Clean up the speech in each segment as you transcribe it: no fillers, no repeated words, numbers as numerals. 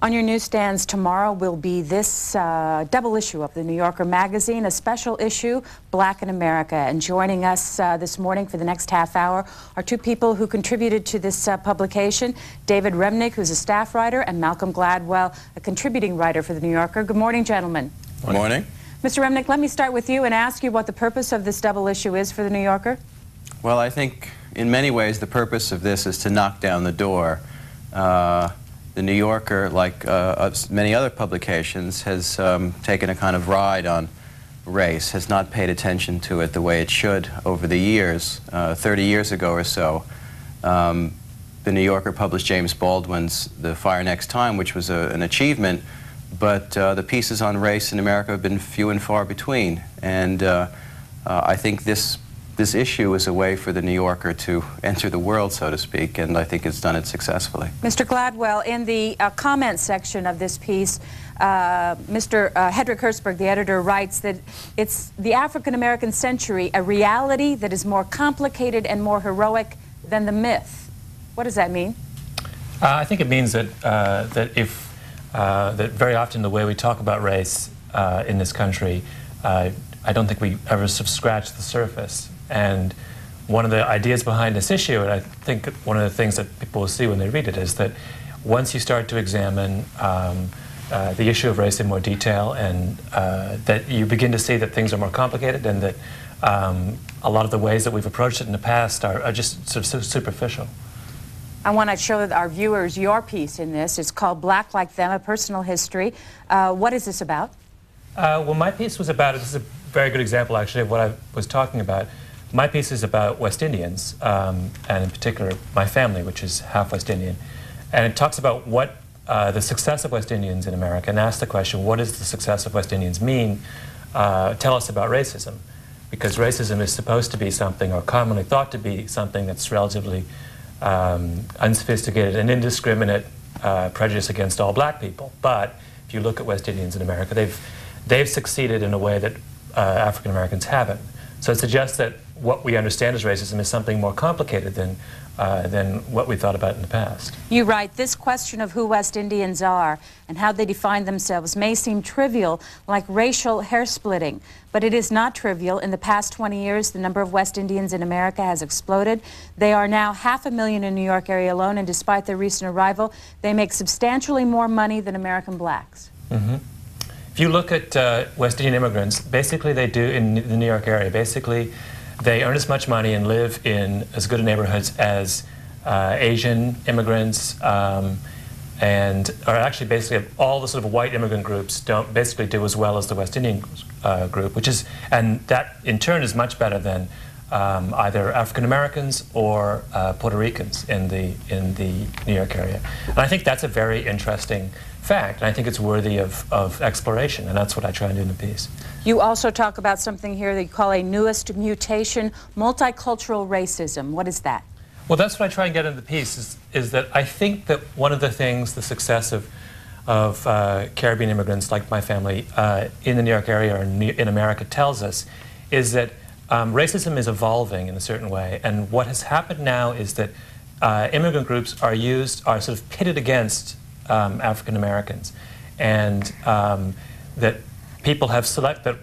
On your newsstands tomorrow will be this double issue of the New Yorker magazine, a special issue, Black in America. And joining us this morning for the next half hour are two people who contributed to this publication, David Remnick, who's a staff writer, and Malcolm Gladwell, a contributing writer for the New Yorker. Good morning, gentlemen. Good morning. Mr. Remnick, let me start with you and ask you what the purpose of this double issue is for the New Yorker. Well, I think in many ways the purpose of this is to knock down the door. The New Yorker, like many other publications, has taken a kind of ride on race, has not paid attention to it the way it should over the years. 30 years ago or so, the New Yorker published James Baldwin's The Fire Next Time, which was an achievement, but the pieces on race in America have been few and far between. And I think this issue is a way for the New Yorker to enter the world, so to speak, and I think it's done it successfully. Mr. Gladwell, in the comments section of this piece, Mr. Hedrick Hertzberg, the editor, writes that it's the African-American century, a reality that is more complicated and more heroic than the myth. What does that mean? I think it means that that very often the way we talk about race in this country, I don't think we ever sort of scratch the surface. And one of the ideas behind this issue, and I think one of the things that people will see when they read it, is that once you start to examine the issue of race in more detail, and that you begin to see that things are more complicated, and that a lot of the ways that we've approached it in the past are just sort of superficial. I want to show our viewers your piece in this. It's called Black Like Them, A Personal History. What is this about? Well, my piece was about, this is a very good example actually of what I was talking about. My piece is about West Indians, and in particular my family, which is half West Indian. And it talks about what the success of West Indians in America, and asks the question, what does the success of West Indians mean? Tell us about racism. Because racism is supposed to be something, or commonly thought to be something, that's relatively unsophisticated and indiscriminate prejudice against all black people. But if you look at West Indians in America, they've succeeded in a way that African Americans haven't. So it suggests that what we understand as racism is something more complicated than what we thought about in the past. You write, this question of who West Indians are and how they define themselves may seem trivial, like racial hair splitting, but it is not trivial. In the past 20 years, the number of West Indians in America has exploded. They are now 500,000 in New York area alone, and despite their recent arrival, they make substantially more money than American blacks. Mm-hmm. If you look at West Indian immigrants, basically they do in the New York area, basically they earn as much money and live in as good neighborhoods as Asian immigrants, and are actually basically all the sort of white immigrant groups don't basically do as well as the West Indian group, and that in turn is much better than either African Americans or Puerto Ricans in the New York area. And I think that's a very interesting fact, and I think it's worthy of exploration, and that's what I try and do in the piece. You also talk about something here that you call a newest mutation, multicultural racism. What is that? Well, that's what I try and get in the piece, is that I think that one of the things, the success of Caribbean immigrants like my family in the New York area or in America tells us, is that racism is evolving in a certain way, and what has happened now is that immigrant groups are sort of pitted against African Americans, and that people have that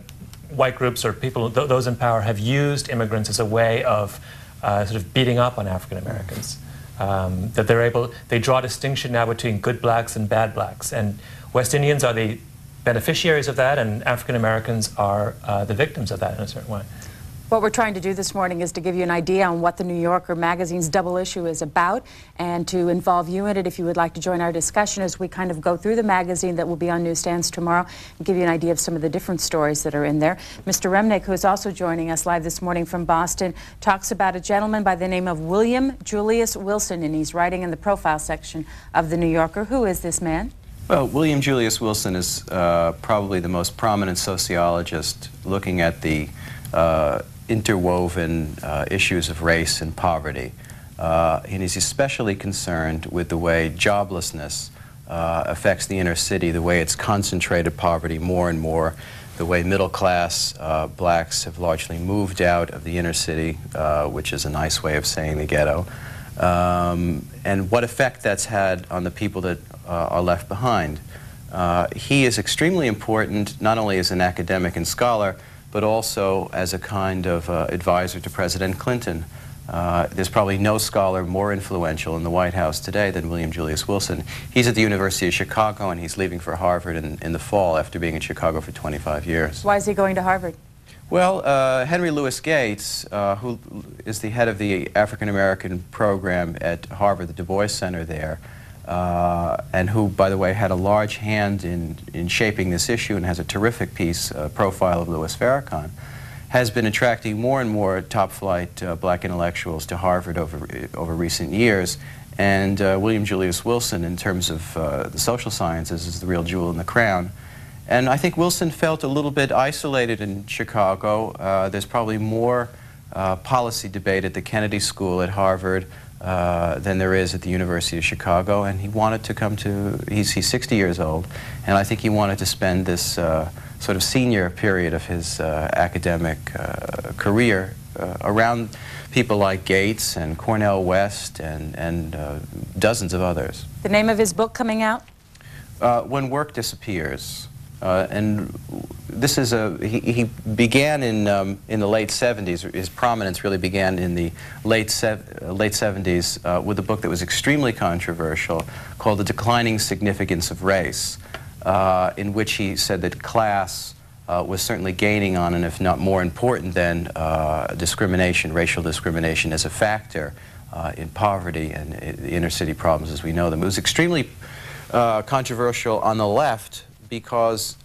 white groups or people, those in power, have used immigrants as a way of sort of beating up on African Americans. That they draw a distinction now between good blacks and bad blacks, and West Indians are the beneficiaries of that, and African Americans are the victims of that in a certain way. What we're trying to do this morning is to give you an idea on what the New Yorker magazine's double issue is about, and to involve you in it if you would like to join our discussion as we kind of go through the magazine that will be on newsstands tomorrow and give you an idea of some of the different stories that are in there. Mr. Remnick, who is also joining us live this morning from Boston, talks about a gentleman by the name of William Julius Wilson, and he's writing in the profile section of the New Yorker. Who is this man? Well, William Julius Wilson is probably the most prominent sociologist looking at the interwoven issues of race and poverty. And he's especially concerned with the way joblessness affects the inner city, the way it's concentrated poverty more and more, the way middle-class blacks have largely moved out of the inner city, which is a nice way of saying the ghetto, and what effect that's had on the people that are left behind. He is extremely important, not only as an academic and scholar, but also as a kind of advisor to President Clinton. There's probably no scholar more influential in the White House today than William Julius Wilson. He's at the University of Chicago, and he's leaving for Harvard in the fall after being in Chicago for 25 years. Why is he going to Harvard? Well, Henry Louis Gates, who is the head of the African-American program at Harvard, the Du Bois Center there, and who, by the way, had a large hand in shaping this issue and has a terrific piece, profile of Louis Farrakhan, has been attracting more and more top-flight black intellectuals to Harvard over recent years. And William Julius Wilson, in terms of the social sciences, is the real jewel in the crown. And I think Wilson felt a little bit isolated in Chicago. There's probably more policy debate at the Kennedy School at Harvard than there is at the University of Chicago, and he wanted to come to, he's 60 years old, and I think he wanted to spend this sort of senior period of his academic career around people like Gates and Cornel West and dozens of others. The name of his book coming out? When Work Disappears. And this is he began in the late 70s. His prominence really began in the late 70s with a book that was extremely controversial called The Declining Significance of Race, in which he said that class was certainly gaining on, and if not more important than discrimination, racial discrimination as a factor in poverty and the inner city problems as we know them. It was extremely controversial on the left, because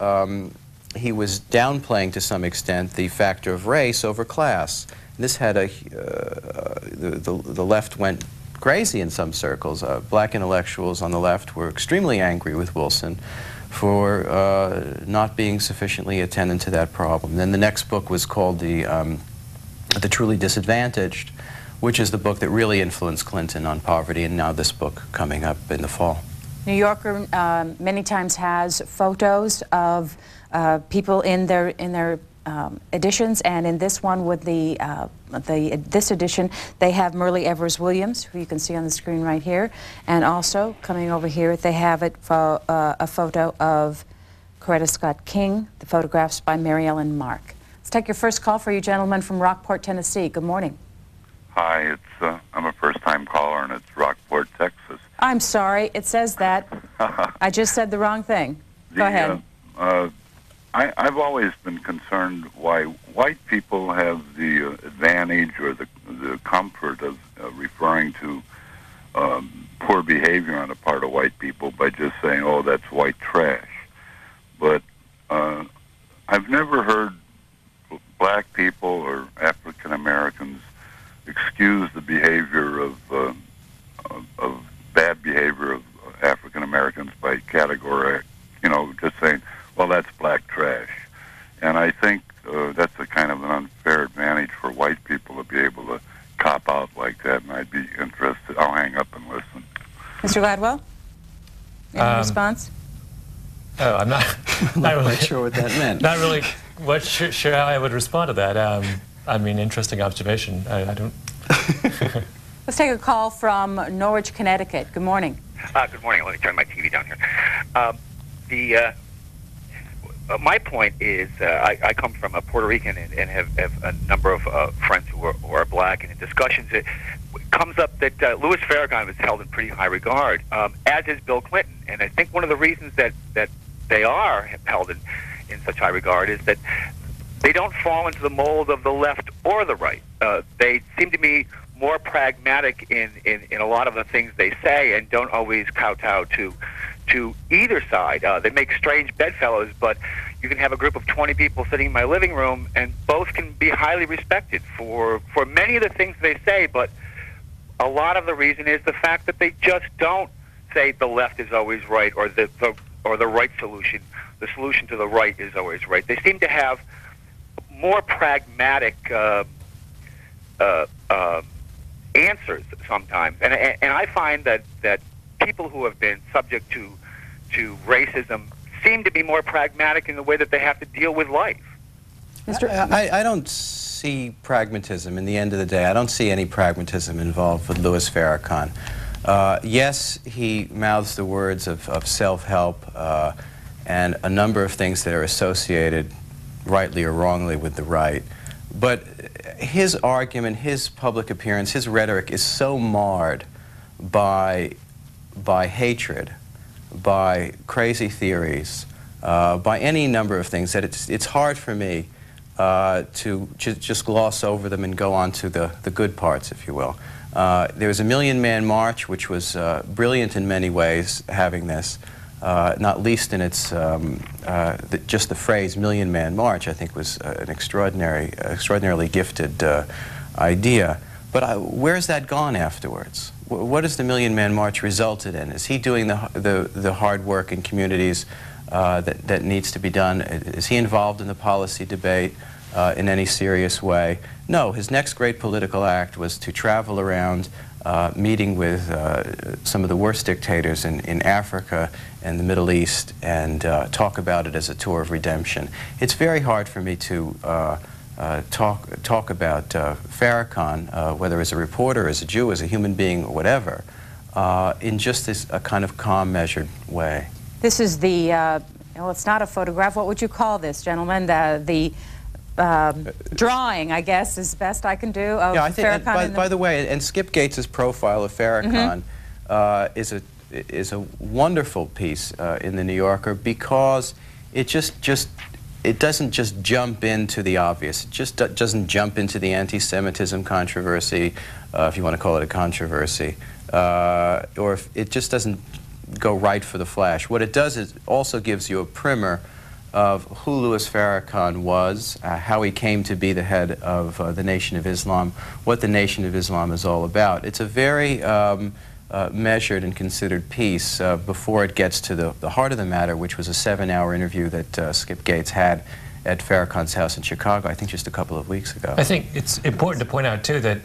he was downplaying to some extent the factor of race over class. And this had the left went crazy in some circles. Black intellectuals on the left were extremely angry with Wilson for not being sufficiently attendant to that problem. Then the next book was called The Truly Disadvantaged, which is the book that really influenced Clinton on poverty, and now this book coming up in the fall. New Yorker many times has photos of people in their editions, and in this one with this edition, they have Myrlie Evers Williams, who you can see on the screen right here, and also coming over here, they have a photo of Coretta Scott King, the photographs by Mary Ellen Mark. Let's take your first call for you gentlemen from Rockport, Tennessee. Good morning. Hi, I'm a first-time caller, and it's Rockport, Texas. I'm sorry, it says that. I just said the wrong thing. Go ahead. I've always been concerned why white people have the advantage or the comfort of referring to poor behavior on the part of white people by just saying, oh, that's white trash. But I've never heard black people or African Americans excuse the behavior of bad behavior of African Americans by category, just saying, well, that's black trash. And I think that's a kind of an unfair advantage for white people to be able to cop out like that, and I'd be interested. I'll hang up and listen. Mr. Gladwell, any response? Oh, I'm not really sure what that meant. Not really sure how I would respond to that. I mean, interesting observation. I don't... Let's take a call from Norwich, Connecticut. Good morning. Good morning. Let me turn my TV down here. My point is, I come from Puerto Rican and have a number of friends who are black, and in discussions it comes up that Louis Farrakhan is held in pretty high regard, as is Bill Clinton. And I think one of the reasons that they are held in such high regard is that they don't fall into the mold of the left or the right. They seem to be more pragmatic in a lot of the things they say, and don't always kowtow to either side. They make strange bedfellows, but you can have a group of 20 people sitting in my living room, and both can be highly respected for many of the things they say, but a lot of the reason is the fact that they just don't say the left is always right, or the right solution. The solution to the right is always right. They seem to have more pragmatic answers sometimes, and I find that people who have been subject to racism seem to be more pragmatic in the way that they have to deal with life. I don't see pragmatism in the end of the day. I don't see any pragmatism involved with Louis Farrakhan. Yes, he mouths the words of self-help and a number of things that are associated, rightly or wrongly, with the right. But his argument, his public appearance, his rhetoric is so marred by hatred, by crazy theories, by any number of things that it's hard for me to just gloss over them and go on to the good parts, if you will. There was a Million Man March, which was brilliant in many ways, having this, not least in its, just the phrase Million Man March, I think was an extraordinarily gifted idea. But where's that gone afterwards? What has the Million Man March resulted in? Is he doing the hard work in communities that needs to be done? Is he involved in the policy debate in any serious way? No, his next great political act was to travel around meeting with some of the worst dictators in Africa and the Middle East and talk about it as a tour of redemption. It's very hard for me to talk about Farrakhan, whether as a reporter, as a Jew, as a human being, or whatever, in just this kind of calm, measured way. This is the, well, it's not a photograph. What would you call this, gentlemen? The drawing, I guess, is best I can do of Farrakhan. By the way, and Skip Gates's profile of Farrakhan is a wonderful piece in the New Yorker, because it it doesn't just jump into the obvious. It just doesn't jump into the anti-Semitism controversy, if you want to call it a controversy, or if it just doesn't go right for the flash. What it does is also gives you a primer of who Louis Farrakhan was, how he came to be the head of the Nation of Islam, what the Nation of Islam is all about. It's a very measured and considered piece before it gets to the heart of the matter, which was a 7-hour interview that Skip Gates had at Farrakhan's house in Chicago, I think just a couple of weeks ago. I think it's important to point out, too, that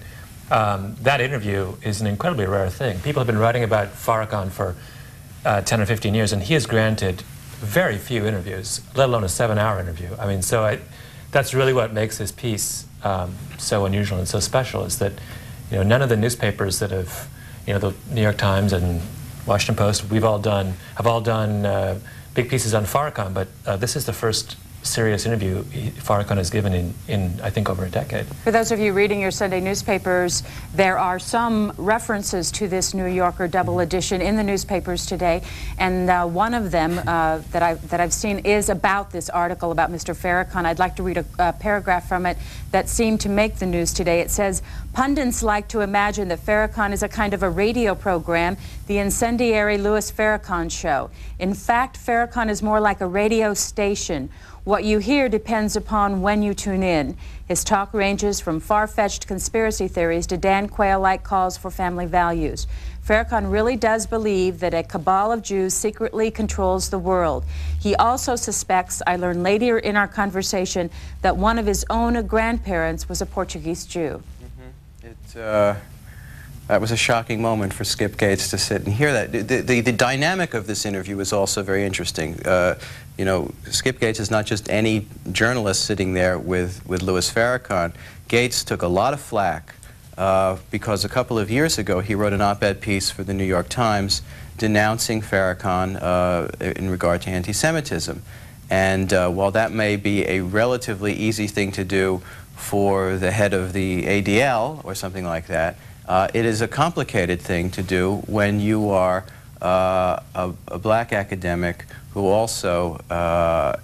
that interview is an incredibly rare thing. People have been writing about Farrakhan for 10 or 15 years, and he has granted very few interviews, let alone a 7-hour interview. I mean, so that's really what makes this piece so unusual and so special, is that, you know, none of the newspapers that have, you know, the New York Times and Washington Post, have all done big pieces on Farrakhan, but this is the first serious interview Farrakhan has given in I think over a decade. For those of you reading your Sunday newspapers, there are some references to this New Yorker double edition in the newspapers today, and one of them that I've seen is about this article about Mr. Farrakhan. I'd like to read a paragraph from it that seemed to make the news today. It says, "Pundits like to imagine that Farrakhan is a kind of a radio program, the incendiary Louis Farrakhan show. In fact, Farrakhan is more like a radio station. What you hear depends upon when you tune in. His talk ranges from far-fetched conspiracy theories to Dan Quayle-like calls for family values. Farrakhan really does believe that a cabal of Jews secretly controls the world. He also suspects, I learned later in our conversation, that one of his own grandparents was a Portuguese Jew." That was a shocking moment for Skip Gates to sit and hear that. The dynamic of this interview is also very interesting. You know, Skip Gates is not just any journalist sitting there with Louis Farrakhan. Gates took a lot of flack because a couple of years ago he wrote an op-ed piece for the New York Times denouncing Farrakhan in regard to anti-Semitism. And while that may be a relatively easy thing to do for the head of the ADL or something like that, it is a complicated thing to do when you are a black academic who also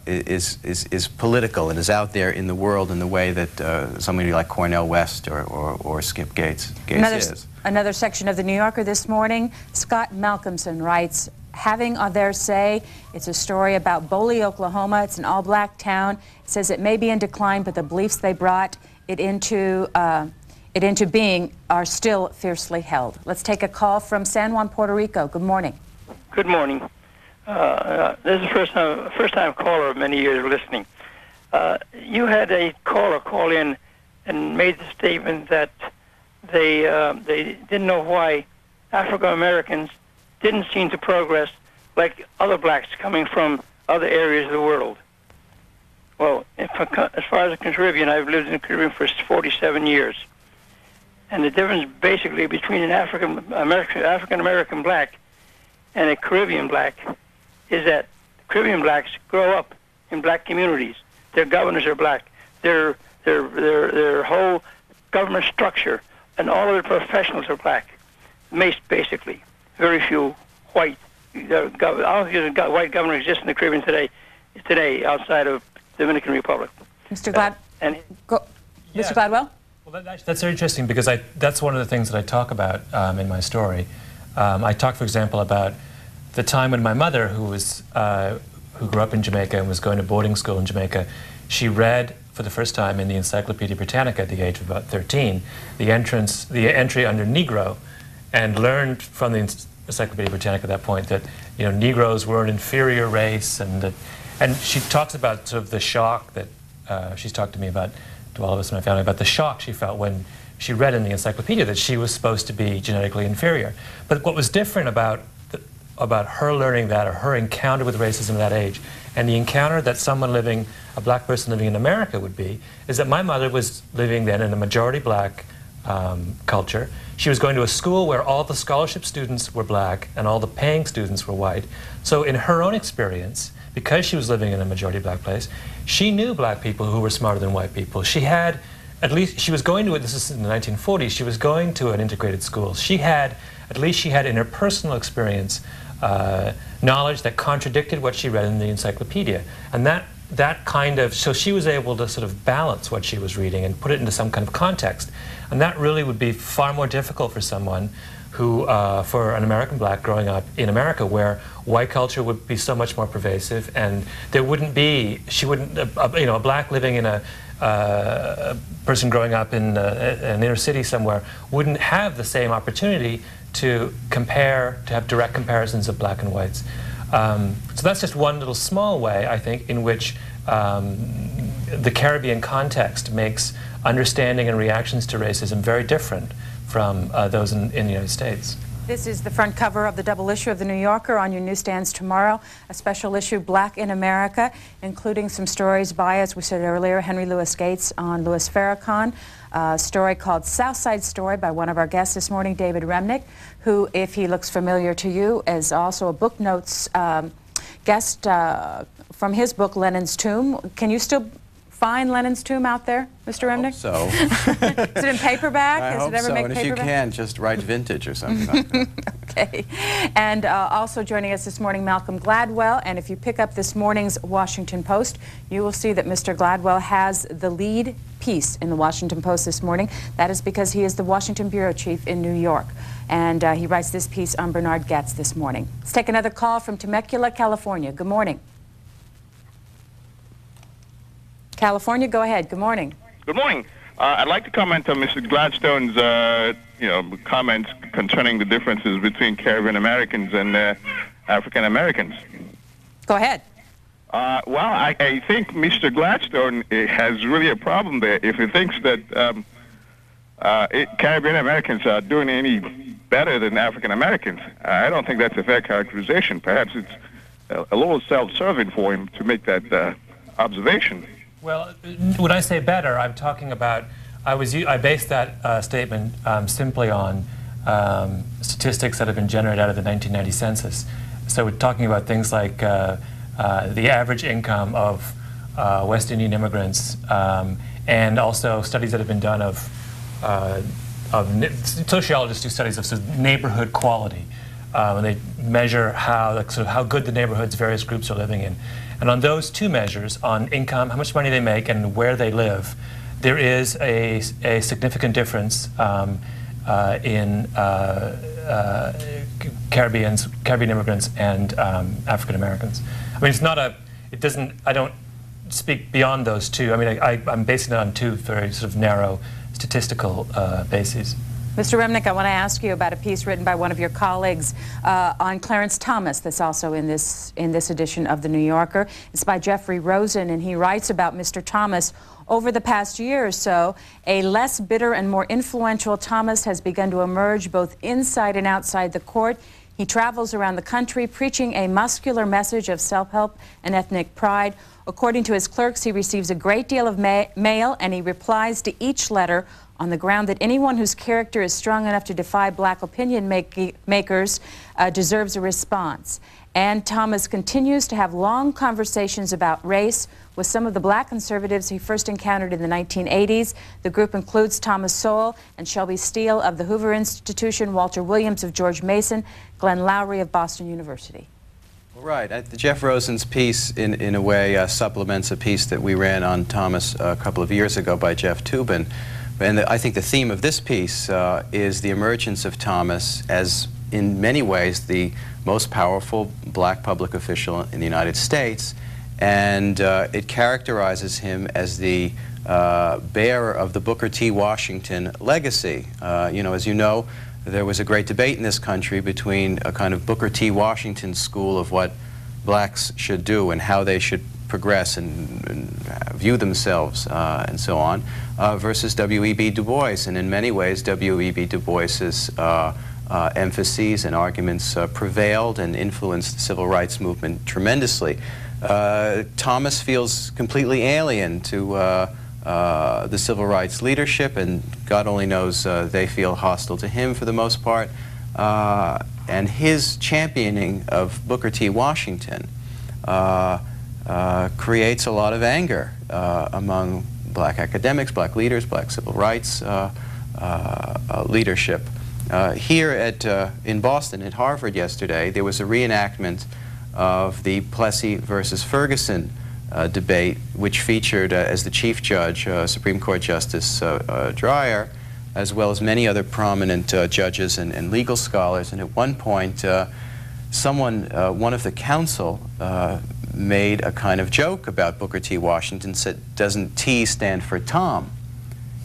is political and is out there in the world in the way that somebody like Cornel West or Skip Gates is. Another section of the New Yorker this morning, Scott Malcolmson writes, having their say, it's a story about Boley, Oklahoma. It's an all-black town. It says it may be in decline, but the beliefs they brought it into being are still fiercely held. Let's take a call from San Juan, Puerto Rico. Good morning. Good morning. This is the first-time caller of many years of listening. You had a caller call in and made the statement that they didn't know why African Americans didn't seem to progress like other blacks coming from other areas of the world. Well, as far as the Caribbean, I've lived in the Caribbean for 47 years. And the difference basically between an African American black and a Caribbean black is that Caribbean blacks grow up in black communities. Their governors are black. Their whole government structure and all of their professionals are black. Basically, very few white. I don't think a white governor exists in the Caribbean today outside of the Dominican Republic. Mr. Mr. Gladwell? Well, that's very interesting because that's one of the things that I talk about in my story. I talk, for example, about the time when my mother, who grew up in Jamaica and was going to boarding school in Jamaica, she read for the first time in the Encyclopedia Britannica at the age of about 13 the entry under Negro, and learned from the Encyclopedia Britannica at that point that Negroes were an inferior race, and she talks about sort of the shock that she's talked to me about, to all of us in my family, about the shock she felt when she read in the encyclopedia that she was supposed to be genetically inferior. But what was different about her learning that, or her encounter with racism at that age, and the encounter that a black person living in America would be, is that my mother was living then in a majority black culture. She was going to a school where all the scholarship students were black and all the paying students were white. So in her own experience, because she was living in a majority black place, she knew black people who were smarter than white people. She had, at least, she was going to, this is in the 1940s, she was going to an integrated school. At least she had in her personal experience knowledge that contradicted what she read in the encyclopedia. And that kind of, so she was able to sort of balance what she was reading and put it into some kind of context. And that really would be far more difficult for someone who, for an American black growing up in America, where white culture would be so much more pervasive, and there wouldn't be, a black living in a person growing up in an inner city somewhere wouldn't have the same opportunity to compare, to have direct comparisons of black and whites. So that's just one little small way, I think, in which the Caribbean context makes understanding and reactions to racism very different from those in the United States. This is the front cover of the double issue of the New Yorker on your newsstands tomorrow, a special issue, Black in America, including some stories by, as we said earlier, Henry Louis Gates on Louis Farrakhan, a story called Southside Story by one of our guests this morning, David Remnick, who, if he looks familiar to you, is also a book notes guest from his book, Lenin's Tomb. Can you still find Lenin's Tomb out there, Mr. Remnick? So. Is it in paperback? I hope so, and if you can, just write vintage or something like that. Okay. And also joining us this morning, Malcolm Gladwell. And if you pick up this morning's Washington Post, you will see that Mr. Gladwell has the lead piece in the Washington Post this morning. That is because he is the Washington bureau chief in New York. And he writes this piece on Bernard Goetz this morning. Let's take another call from Temecula, California. Good morning. California, go ahead. Good morning. Good morning. I'd like to comment on Mr. Gladstone's, comments concerning the differences between Caribbean Americans and African Americans. Go ahead. Well, I think Mr. Gladstone has really a problem there if he thinks that Caribbean Americans are doing any better than African Americans. I don't think that's a fair characterization. Perhaps it's a little self-serving for him to make that observation. Well, when I say better, I'm talking about, I based that statement simply on statistics that have been generated out of the 1990 census. So we're talking about things like the average income of West Indian immigrants, and also studies that have been done of sociologists do studies of, sort of neighborhood quality, and they measure how good the neighborhoods various groups are living in. And on those two measures, on income, how much money they make, and where they live, there is a significant difference in Caribbean immigrants and African Americans. I mean, it's not I don't speak beyond those two. I mean, I'm basing it on two very sort of narrow statistical bases. Mr. Remnick, I want to ask you about a piece written by one of your colleagues on Clarence Thomas that's also in this edition of The New Yorker. It's by Jeffrey Rosen, and he writes about Mr. Thomas. Over the past year or so, a less bitter and more influential Thomas has begun to emerge both inside and outside the court. He travels around the country preaching a muscular message of self-help and ethnic pride. According to his clerks, he receives a great deal of mail, and he replies to each letter on the ground that anyone whose character is strong enough to defy black opinion makers deserves a response. And Thomas continues to have long conversations about race with some of the black conservatives he first encountered in the 1980s. The group includes Thomas Sowell and Shelby Steele of the Hoover Institution, Walter Williams of George Mason, Glenn Lowry of Boston University. Right. Jeff Rosen's piece, in a way, supplements a piece that we ran on Thomas a couple of years ago by Jeff Toobin. And I think the theme of this piece is the emergence of Thomas as, in many ways, the most powerful black public official in the United States. And it characterizes him as the bearer of the Booker T. Washington legacy. As you know, there was a great debate in this country between a kind of Booker T. Washington school of what blacks should do and how they should progress and view themselves and so on, versus W.E.B. Du Bois. And in many ways, W.E.B. Du Bois's emphases and arguments prevailed and influenced the civil rights movement tremendously. Thomas feels completely alien to the civil rights leadership, and God only knows they feel hostile to him for the most part. And his championing of Booker T. Washington creates a lot of anger among black academics, black leaders, black civil rights leadership. Here in Boston, at Harvard yesterday, there was a reenactment of the Plessy versus Ferguson debate, which featured as the chief judge Supreme Court Justice Dreyer, as well as many other prominent judges and legal scholars. And at one point, one of the counsel made a kind of joke about Booker T. Washington, said, "Doesn't T stand for Tom?"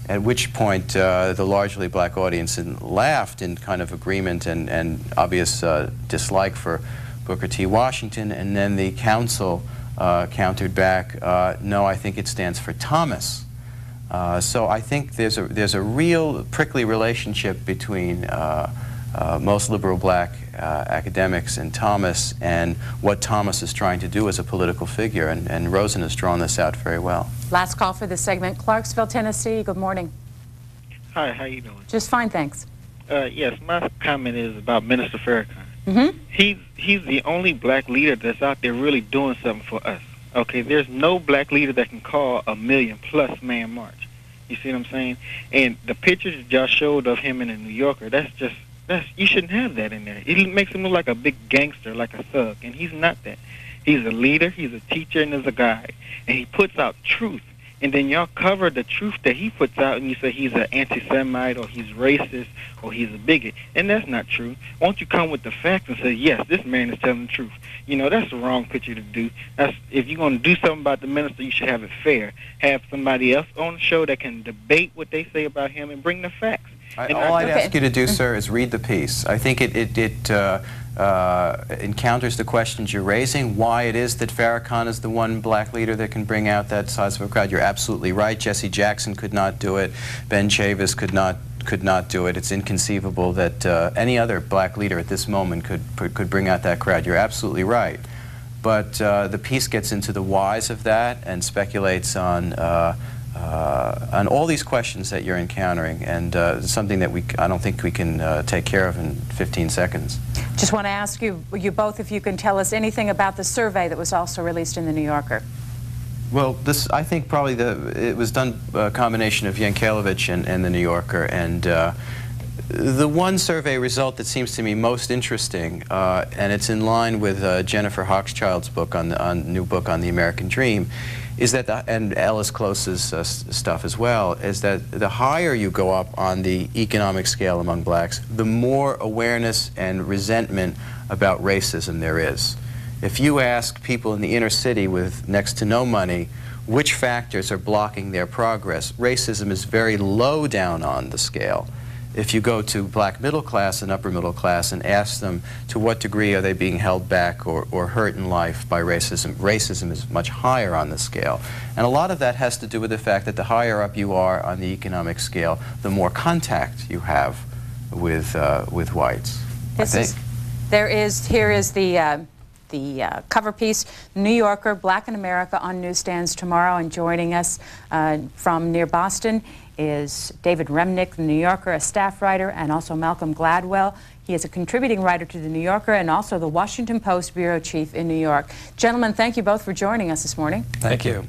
At which point the largely black audience laughed in kind of agreement and obvious dislike for Booker T. Washington, and then the counsel countered back, "No, I think it stands for Thomas." So I think there's a real prickly relationship between most liberal black academics and Thomas, and what Thomas is trying to do as a political figure, and Rosen has drawn this out very well. Last call for this segment. Clarksville, Tennessee. Good morning. Hi, how you doing? Just fine, thanks. Yes, my comment is about Minister Farrakhan. Mm-hmm. He's the only black leader that's out there really doing something for us. Okay, there's no black leader that can call a 1 million+ man march. You see what I'm saying? And the pictures that y'all showed of him in the New Yorker, you shouldn't have that in there. It makes him look like a big gangster, like a thug, and he's not that. He's a leader, he's a teacher, and he's a guide. And he puts out truth. And then y'all cover the truth that he puts out, and you say he's an anti-Semite, or he's racist, or he's a bigot. And that's not true. Won't you come with the facts and say, yes, this man is telling the truth? You know, that's the wrong picture to do. If you're going to do something about the minister, you should have it fair. Have somebody else on the show that can debate what they say about him and bring the facts. All I'd ask you to do, sir, is read the piece. I think it encounters the questions you're raising, why it is that Farrakhan is the one black leader that can bring out that size of a crowd. You're absolutely right. Jesse Jackson could not do it. Ben Chavis could not do it. It's inconceivable that any other black leader at this moment could bring out that crowd. You're absolutely right. But the piece gets into the whys of that and speculates on all these questions that you're encountering, and something that I don't think we can take care of in 15 seconds. Just want to ask you both if you can tell us anything about the survey that was also released in the New Yorker. Well, I think probably it was done a combination of Yankelevich and the New Yorker, and the one survey result that seems to me most interesting, and it's in line with Jennifer Hochschild's book new book on the American Dream, is that, and Ellis Close's stuff as well, is that the higher you go up on the economic scale among blacks, the more awareness and resentment about racism there is. If you ask people in the inner city with next to no money which factors are blocking their progress, racism is very low down on the scale. If you go to black middle class and upper middle class and ask them to what degree are they being held back or hurt in life by racism, racism is much higher on the scale. And a lot of that has to do with the fact that the higher up you are on the economic scale, the more contact you have with whites, I think. Here is the the cover piece, New Yorker, Black in America, on newsstands tomorrow. And joining us from near Boston is David Remnick, the New Yorker, a staff writer, and also Malcolm Gladwell. He is a contributing writer to the New Yorker and also the Washington Post bureau chief in New York. Gentlemen, thank you both for joining us this morning. Thank you.